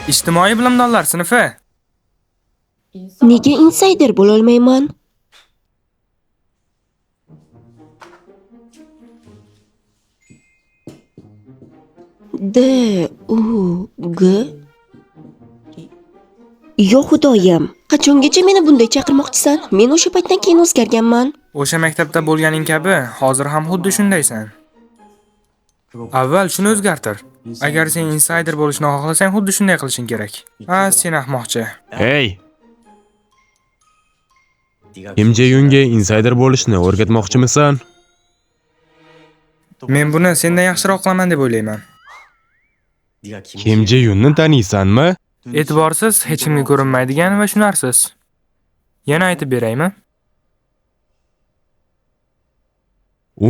Ijtimoiy bilimdonlar sinfi. Nega insider bo'la olmayman? D U G Yo xudoyim, qachongacha meni bunday chaqirmoqchisan? Men o'sha paytdan keyin o'zgarganman. O'sha maktabda bo'lganing kabi, hozir ham xuddi shundaysan. Avval shuni o'zgartir. Agar sen insider bo'lishni xohlasang, xuddi shunday qilishing kerak. Sen ahmoqcha. Hey! Kim Jae-yunga insider bo'lishni o'rgatmoqchimisan? Men buni sendan yaxshiroq qilaman deb o'ylayman. Kim Jae-yunni taniysanmi? E'tiborsiz, hech kimga ko'rinmaydigan va shunarsiz. Yana aytib beraymi?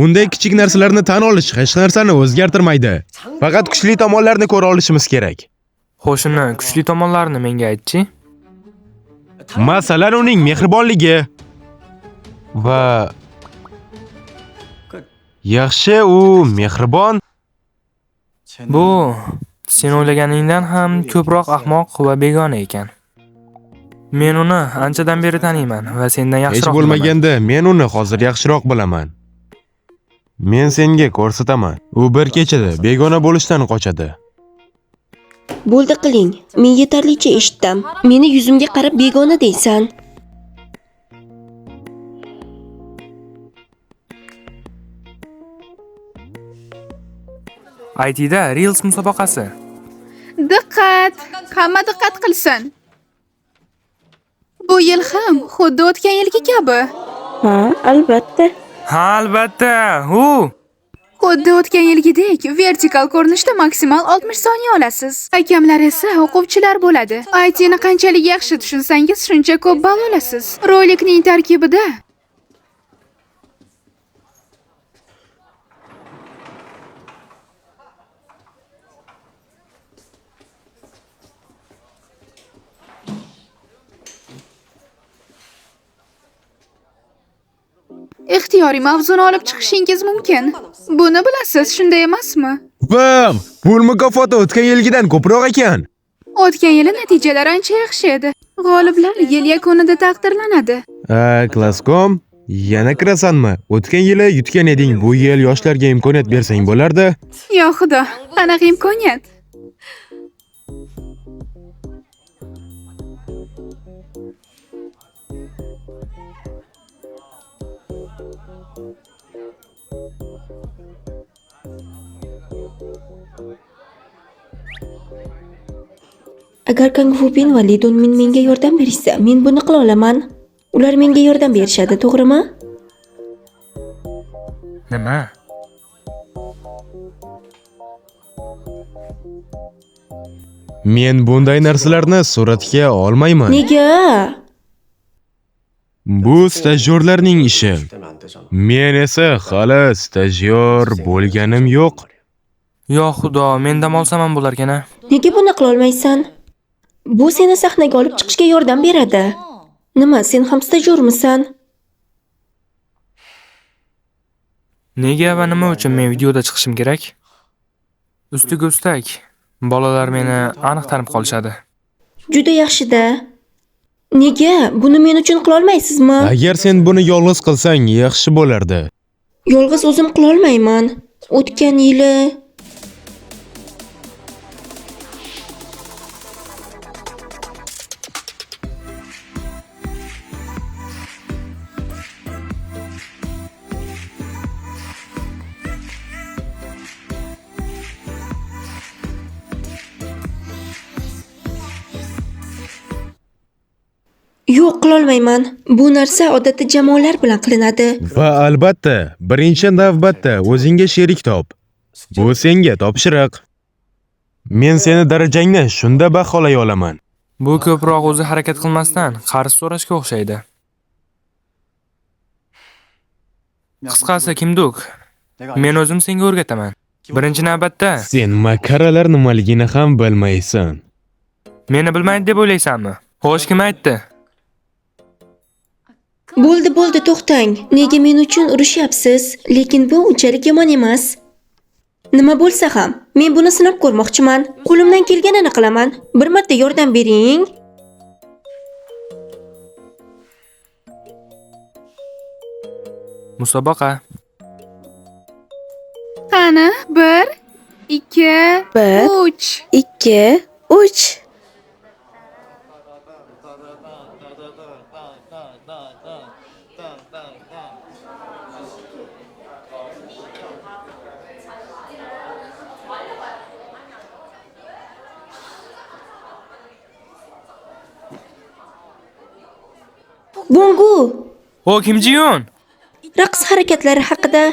Unday kichik narsalarni tan olish hech narsani o'zgartirmaydi. Faqat kuchli tomonlarni ko'ra olishimiz kerak. Qo'shini kuchli tomonlarini menga aytchi. Masalan, uning mehribonligi va yaxshi u mehribon. Bu sen o'ylaganingdan ham ko'proq ahmoq va begona ekan. Men uni anchadan beri taniyman va sendan Hech yaxshiroq bo'lmaganda men uni hozir yaxshiroq bilaman. Men senga ko'rsataman. U bir kechada begona bo'lishdan qochadi. Bo'ldi qiling. Men yetarlicha eshitdim. Meni yuzimga qarab begona deysan. ITda Reels musobaqasi. Diqqat! Hamma diqqat qilsin. Bu yil ham xuddi o'tgan yilgi kabi. Ha, albatta. Ha, albatta. Xuddi o'tgan yilgidek vertikal ko'rinishda maksimal 60 soniya olasiz. Hakamlar esa o'quvchilar bo'ladi. ITni qanchalik yaxshi tushunsangiz, shuncha ko'p ball olasiz. Rolikning tarkibida ixtiyoriy mavzuni olib chiqishingiz mumkin. Buni bilasiz, shunday emasmi? Bam! Pul mukofoti o'tgan yilgidan ko'proq ekan. O'tgan yili natijalar ancha yaxshi edi. G'oliblar yil yakunida taqdirlanadi. Klasskom, yana kirasanmi? O'tgan yili yutgan eding, bu yil yoshlarga imkoniyat bersang bo'lardi. Yo xudo, qanaqa imkoniyat? Agar Kung Fu Pin va Li Dongmin menga yordam berishsa, men buni qila olaman. Ular menga yordam berishadi, to'g'rimi? Nima? Men bunday narsalarni suratga olmayman. Nega? Bu stajyorlarning ishi. Men esa hali stajyor bo'lganim yo'q. Yo xudo, men dam olsam ham bo'lar ekan-a. Nega buni qila olmaysan? Bu seni sahnaga olib chiqishga yordam beradi. Nima, sen ham stajyormisan? Nega va nima uchun men videoda chiqishim kerak? Ustiga ustak, bolalar meni aniq tanib qolishadi. Juda yaxshi-da. Nega? Buni men uchun qila olmaysizmi? Agar sen buni yolg'iz qilsang yaxshi bo'lardi. Yolg'iz o'zim qila olmayman. O'tgan yili Yo'q, qila olmayman. Bu narsa odatda jamoalar bilan qilinadi. Va albatta, birinchi navbatda o'zingga sherik top. Bu senga topshiriq. Men seni darajangni shunda baholay olaman. Bu ko'proq o'zi harakat qilmasdan qarz so'rashga o'xshaydi. Qisqasi, Kimduk, men o'zim senga o'rgataman. Birinchi navbatda, Sen makaralar nimaligini ham bilmaysan. meni bilmaydi deb o'ylaysanmi? Xo'sh, kim aytdi? Bo'ldi, to'xtang. Nega men uchun urushyapsiz? Lekin bu unchalik yomon emas. Nima bo'lsa ham, men buni sinab ko'rmoqchiman. Qo'limdan kelganini qilaman. Bir marta yordam bering. Musobaqa. Qani, 1, 2, 3. 2, 3. Bongu, O Kim Ji-yoon? raqs harakatlari haqida.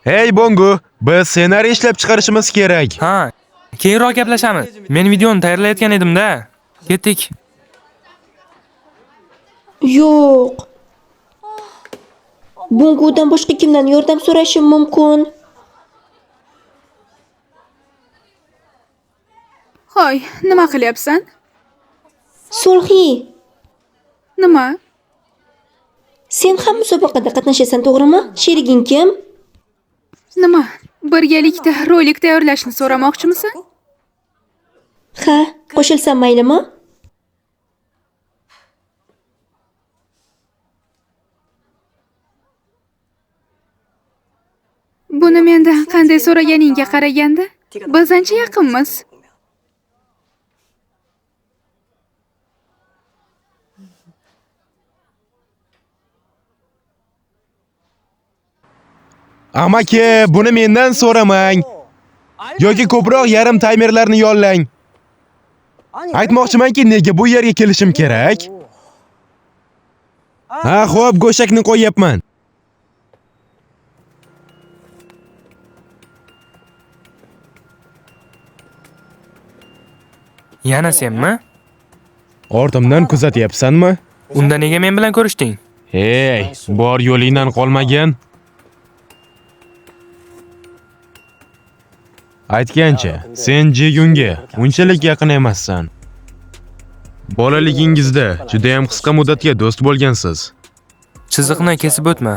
Hey Bongu, biz ssenariy ishlab chiqarishimiz kerak. Ha, keyinroq gaplashamiz. Men videoni tayyorlayotgan edim-da. Ketdik. Yo'q. Bongudan boshqa kimdan yordam so'rashim mumkin? Hoy, nima qilyapsan? Sulhi, Nima? sen ham musobaqada qatnashasan, to'g'rimi? Sheriging kim? Nima? Birgalikda rolik tayyorlashni so'ramoqchimisan? Ha, qo'shilsam maylimi? Buni mendan qanday so'raganingga qaraganda, biz ancha yaqinmiz. Amaki, buni mendan so'ramang. Yoki ko'proq yarim taymerlarni yollang. Aytmoqchimanki, nega bu yerga kelishim kerak? Ha, xo'p, go'shakni qo'yapman. Yana senmi? Ortimdan kuzatyapsanmi? Unda nega men bilan ko'rishding? Hey, bor yo'lingdan qolmagan. Aytgancha, sen Ji-yoonga unchalik yaqin emassan. Bolaligingizda juda ham qisqa muddatga do'st bo'lgansiz. Chiziqni kesib o'tma.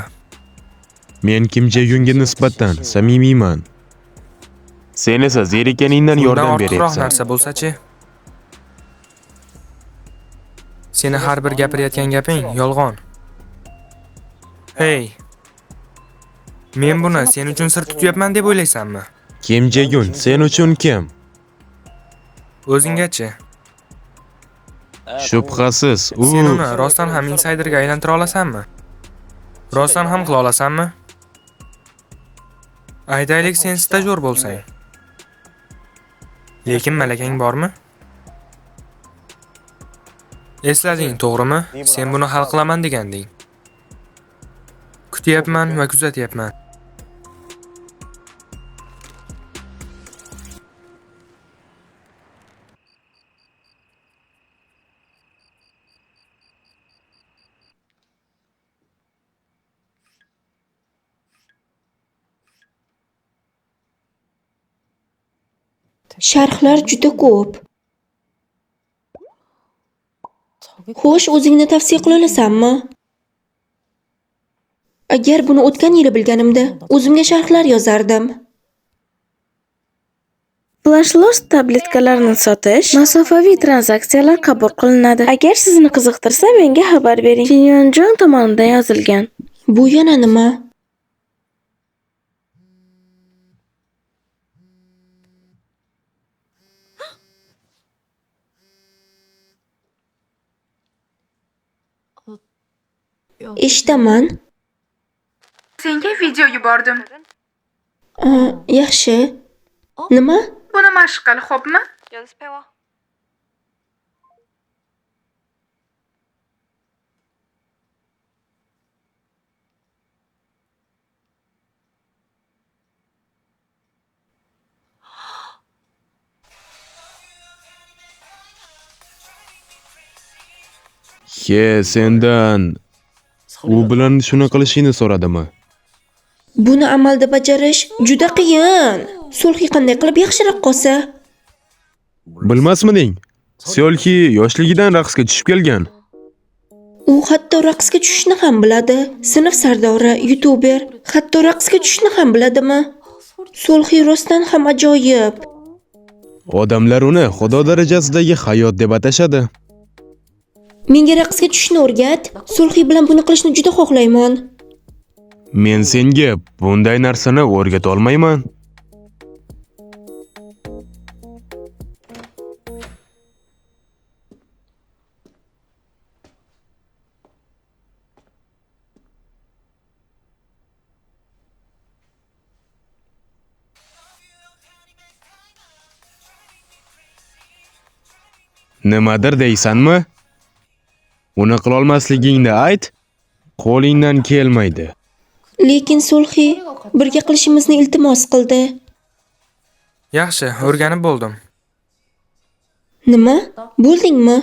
Men Kim Ji-yoonga nisbatan samimiyman. Sen esa zerikaningdan Bundan yordam ortiqroq beryapsan. narsa bo'lsa-chi? Seni har bir gapirayotgan gaping yolg'on. Hey. Men buni sen uchun sir tutyapman deb o'ylaysanmi? Kim Ji-yoon sen uchun kim? O'zinggachi. Shubhasiz, Sen uni rostdan ham insiderga aylantira olasanmi? Rostdan ham qila olasanmi? Aytaylik, sen stajyor bo'lsang. Lekin malakang bormi? Eslading, to'g'rimi? Sen buni hal qilaman deganding. Kutyapman va kuzatyapman. Sharhlar juda ko'p. Xo'sh, o'zingni tavsiya qila olasanmi? Agar buni o'tgan yili bilganimda, o'zimga sharhlar yozardim. Flash loss tabletkalarini sotish masofaviy tranzaksiyalar qabul qilinadi. Agar sizni qiziqtirsa, menga xabar bering. Shinyon tomonidan yozilgan. Bu yana nima? Eshitaman. Senga video yubordim. Yaxshi. Nima? Buni mashq qil, xo'pmi? 연습해와. sendan u bilan shuni qilishingni so'radimi? Buni amalda bajarish juda qiyin. Sulhi qanday qilib yaxshiroq qolsa? Bilmasmiding? Sulhi yoshligidan raqsga tushib kelgan. U hatto raqsga tushishni ham biladi. Sinf sardori, youtuber, hatto raqsga tushishni ham biladimi? Sulhi rostdan ham ajoyib. Odamlar uni xudo darajasidagi hayot deb atashadi. Menga raqsga tushishni o'rgat. Sulhi bilan buni qilishni juda xohlayman. Men senga bunday narsani o'rgata olmayman. Nimadir deysanmi? Uni qila olmasligingni ayt. Qo'lingdan kelmaydi. Lekin Sulhi birga qilishimizni iltimos qildi. Yaxshi, o'rganib bo'ldim. Nima? Bo'ldingmi?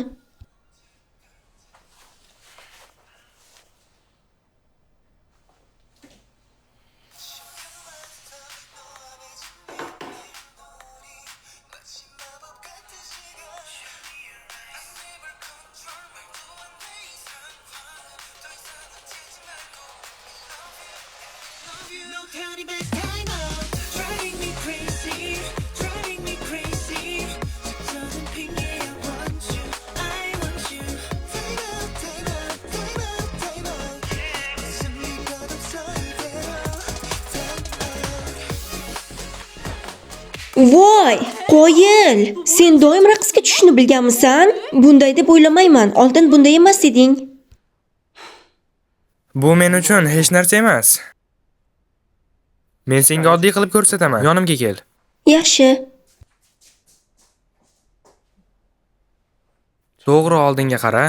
Voy, qoyil! Sen doim raqsga tushishni bilganmisan? Bunday deb o'ylamayman. Oldin bunday emas eding. Bu men uchun hech narsa emas. Men senga oddiy qilib ko'rsataman. Yonimga kel. Yaxshi. To'g'ri oldinga qara.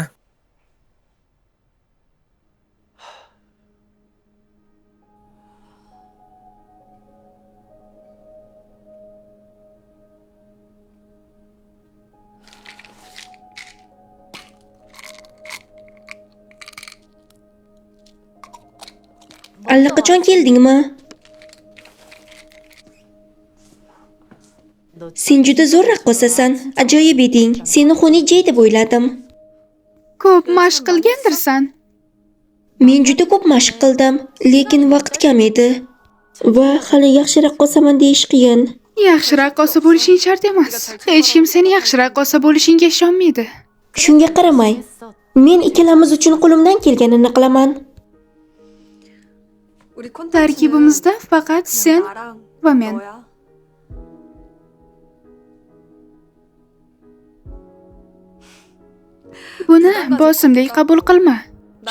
Allaqachon keldingmi? Sen juda zo'r raqqosasan. Ajoyib eding. Seni Xoni Jey deb o'yladim. Ko'p mashq qilgandirsan. Men juda ko'p mashq qildim, lekin vaqt kam edi. Va hali yaxshi raqqosaman deyish qiyin. Yaxshi raqqosa bo'lishing shart emas. Hech kim seni yaxshi raqqosa bo'lishingga ishonmaydi. Shunga qaramay, men ikkalamiz uchun qo'limdan kelganini qilaman. Tarkibimizda faqat sen va men. Buni bosimdek qabul qilma.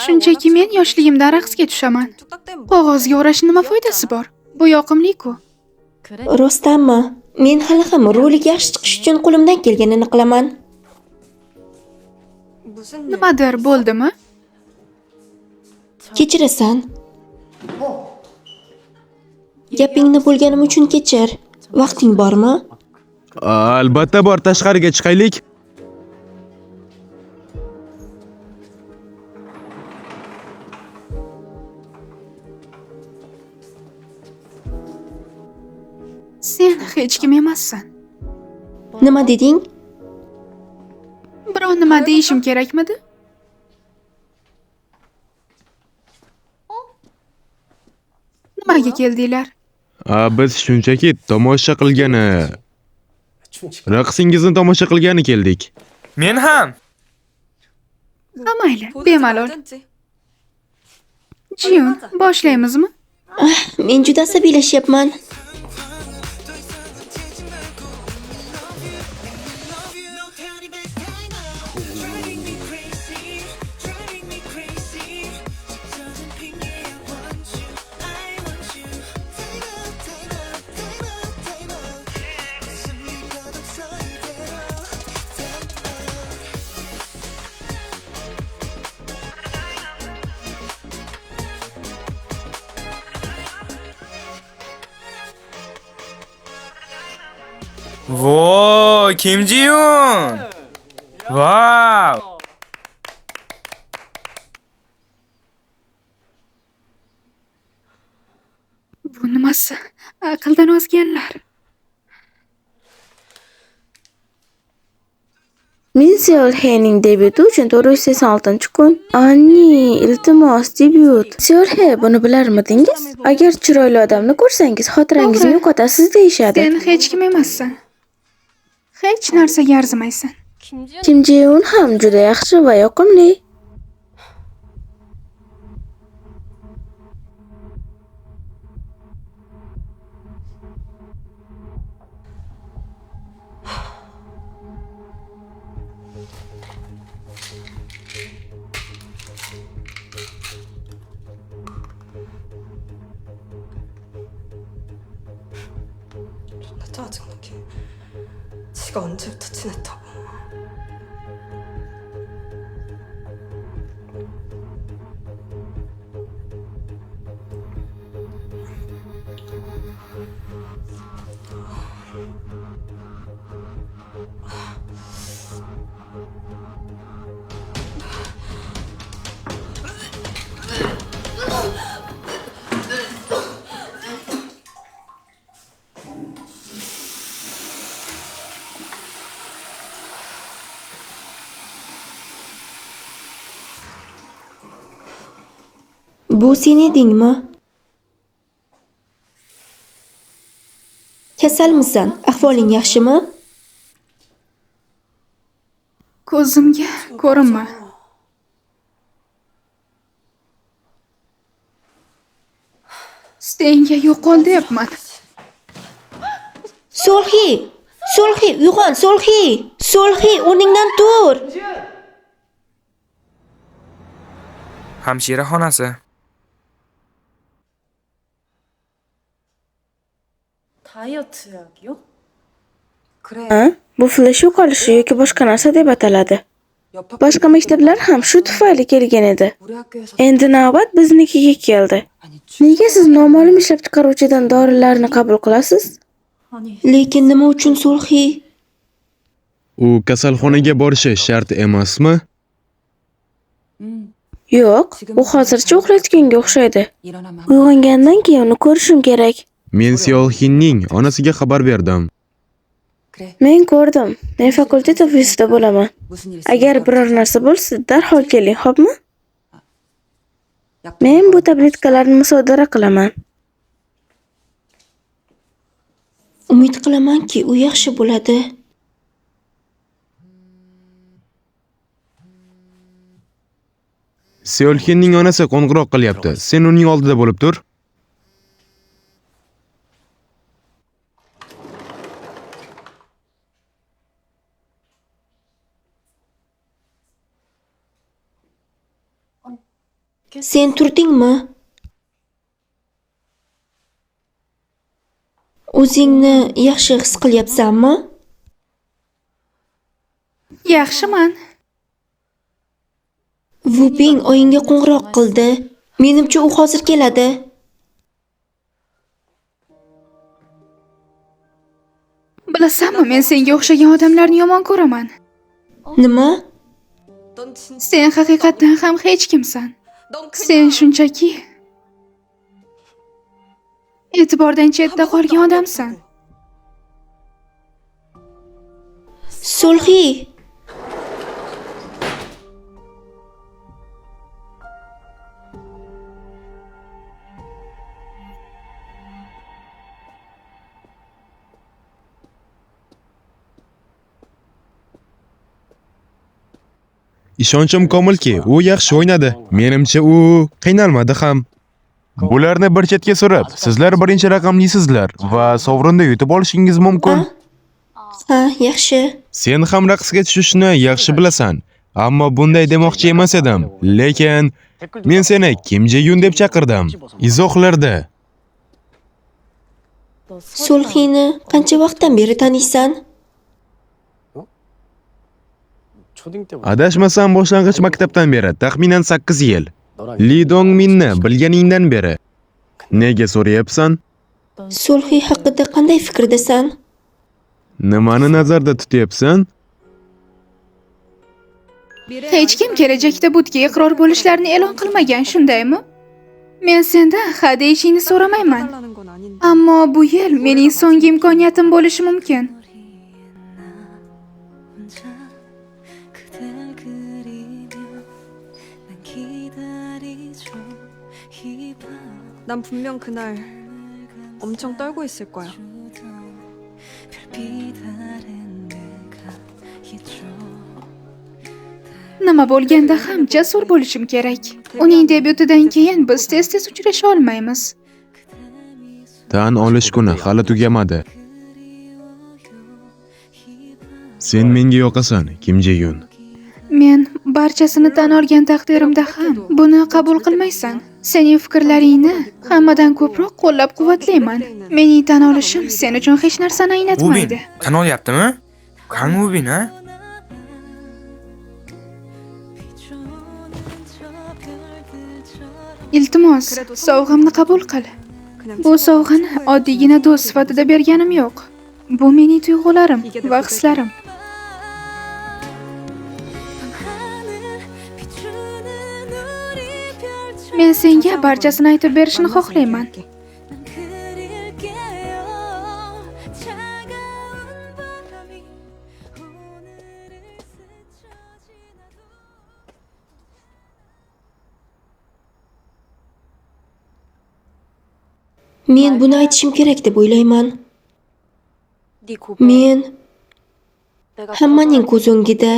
Shunchaki men yoshligimda raqsga tushaman. Qog'ozga o'rash nima foydasi bor? Bu yoqimli-ku. Rostdanmi? Men hali ham rolik yaxshi chiqish uchun qo'limdan kelganini qilaman. Nimadir bo'ldimi? Kechirasan. Gapingni bo'lganim uchun kechir. Vaqting bormi? Albatta bor, tashqariga chiqaylik. Sen hech kim emassan. Nima deding? Biror nima deyishim kerakmidi? Nimaga keldinglar? Biz shunchaki tomosha qilgani, raqsingizni tomosha qilgani keldik. Men ham. Ha mayli, bemalol. Jiyun, boshlaymizmi? Men juda asabiylashyapman. Voy, Kim Ji-yoon. Vau! Bu nimasi? Aqldan ozganlar. Men Seolhening debyuti uchun 486-kun. Anni, iltimos, debyut. Seolhe, buni bilarmidingiz? Agar chiroyli odamni ko'rsangiz, xotirangizni yo'qotasiz deyishadi. Sen hech kim emassan. Hech narsaga arzimaysan. Kim Jae-un ham juda yaxshi va yoqimli. 짜증나게. 지가 언제부터 친했다고. Bu sen edingmi? Kasalmisan? Ahvoling yaxshimi? Ko'zimga ko'rinma. Senga yo'qol deyapman. Solhi! Solhi, uyg'on, Solhi! Solhi, o'rningdan tur! Hamshira xonasi. 다이어트 약이요? 그래. Ha? Bu flash yo'qolishi yoki boshqa narsa deb ataladi. 옆 Boshqa maktablar ham shu tufayli kelgan edi. 우리 학교에서 Endi navbat biznikiga keldi. Nega siz noma'lum ishlab chiqaruvchidan dorilarni qabul qilasiz? 아니 Lekin nima uchun Solhi? U kasalxonaga borishi shart emasmi? Yo'q, u hozircha uxlayotganga o'xshaydi. 일어나면 Uyg'ongandan keyin uni ko'rishim kerak. Men Seolhinning onasiga xabar berdim. 그래. Men ko'rdim. Men fakultet ofisida bo'laman. 무슨 일 Agar biror narsa bo'lsa, darhol keling, xo'pmi? 약 Men bu tabletkalarni musodara qilaman. Umid qilamanki, u yaxshi bo'ladi. Seolhinning onasi qo'ng'iroq qilyapti. Sen uning oldida bo'lib tur. Sen turdingmi? O'zingni yaxshi his qilyapsanmi? Yaxshiman. Vuping oyingga qo'ng'iroq qildi. Menimcha u hozir keladi. Bilasanmi, men senga o'xshagan odamlarni yomon ko'raman. Nima? 넌 진짜 Sen haqiqatan ham hech kimsan. 넌 그냥 Sen shunchaki e'tibordan chetda qolgan odamsan. Solhi! Ishonchim komilki, u yaxshi o'ynadi. Menimcha u qiynalmadi ham. Bularni bir chetga surib, sizlar birinchi raqamlisizlar va sovrinda yutib olishingiz mumkin. Ha, yaxshi. Sen ham raqsga tushishni yaxshi bilasan. Ammo bunday demoqchi emas edim. Lekin men seni Kim Jae-yun deb chaqirdim. Izohlarda. Solhini qancha vaqtdan beri taniysan? Adashmasam boshlang'ich maktabdan beri, taxminan 8 yil. Li Dongminni bilganingdan beri. Nega so'rayapsan? Solhi haqida qanday fikrdasan? Nimani nazarda tutyapsan? Hech kim kelajakda butga iqror bo'lishlarini e'lon qilmagan, shundaymi? Men sendan ha deyishingni so'ramayman. 달라는 건 아닌데. Ammo bu yil mening so'nggi imkoniyatim bo'lishi mumkin. 난 분명 그날 엄청 떨고 있을 거야. Nima bo'lganda ham jasur bo'lishim kerak. Uning debyutidan keyin biz tez-tez uchrasha olmaymiz. Tan olish kuni hali tugamadi. Sen menga yoqasan, Kim Jae-yun. Men barchasini tan olgan taqdirimda ham buni qabul qilmaysan. Sening fikrlaringni hammadan ko'proq qo'llab-quvvatlayman. Mening tan olishim sen uchun hech narsani Wubin, anglatmaydi. tan olyaptimi? Kang Wubin, ha? Iltimos, sovg'amni qabul qil. 그냥 Bu sovg'ani oddiygina do'st sifatida berganim yo'q. Bu mening tuyg'ularim va hislarim. Men senga barchasini aytib berishni xohlayman. Men buni aytishim kerak deb o'ylayman. 네 고백 Men 내가 hammaning ko'z o'ngida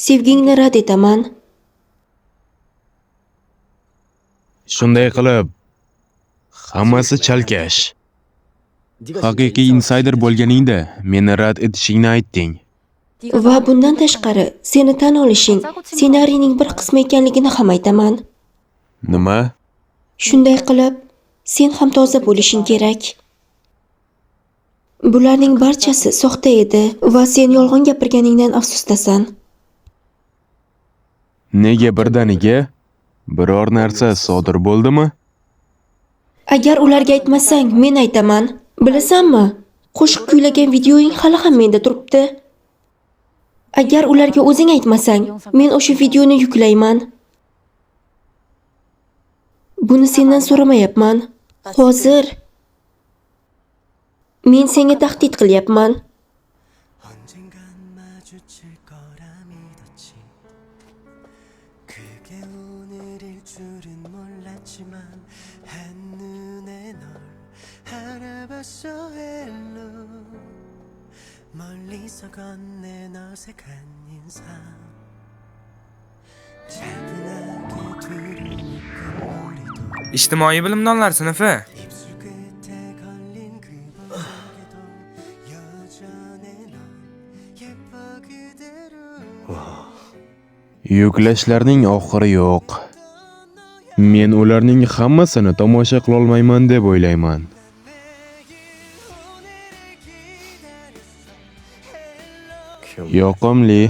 sevgingni rad etaman. Shunday qilib, hammasi chalkash. Haqiqiy insider bo'lganingda meni rad etishingni aytding. Va bundan tashqari seni tan olishing ssenariyning bir qismi ekanligini ham aytaman. Nima? Shunday qilib, sen ham toza bo'lishing kerak. Bularning barchasi soxta edi va sen yolg'on gapirganingdan afsusdasan. Nega birdaniga? Biror narsa sodir bo'ldimi? Agar ularga aytmasang, men aytaman. Bilasanmi? Qo'shiq kuylagan videoing hali ham menda turibdi. Agar ularga o'zing aytmasang, men o'sha videoni yuklayman. Buni sendan so'ramayapman. Hozir men senga tahdid qilyapman. 언젠간 마주칠 거라 믿었지. 그게 오늘일 줄은 몰랐지만 한눈에 널 알아봤어 hello. 멀리서 건넨 어색한 인상. 차분하게 뒤로 묶은 머리도 Ijtimoiy bilimdonlar sinfi. 입술 끝에 걸린 그 보석에도 여전해 넌 예뻐 그대로. Yuklashlarning oxiri yo'q. Men ularning hammasini tomosha qila olmayman deb o'ylayman. Yoqimli.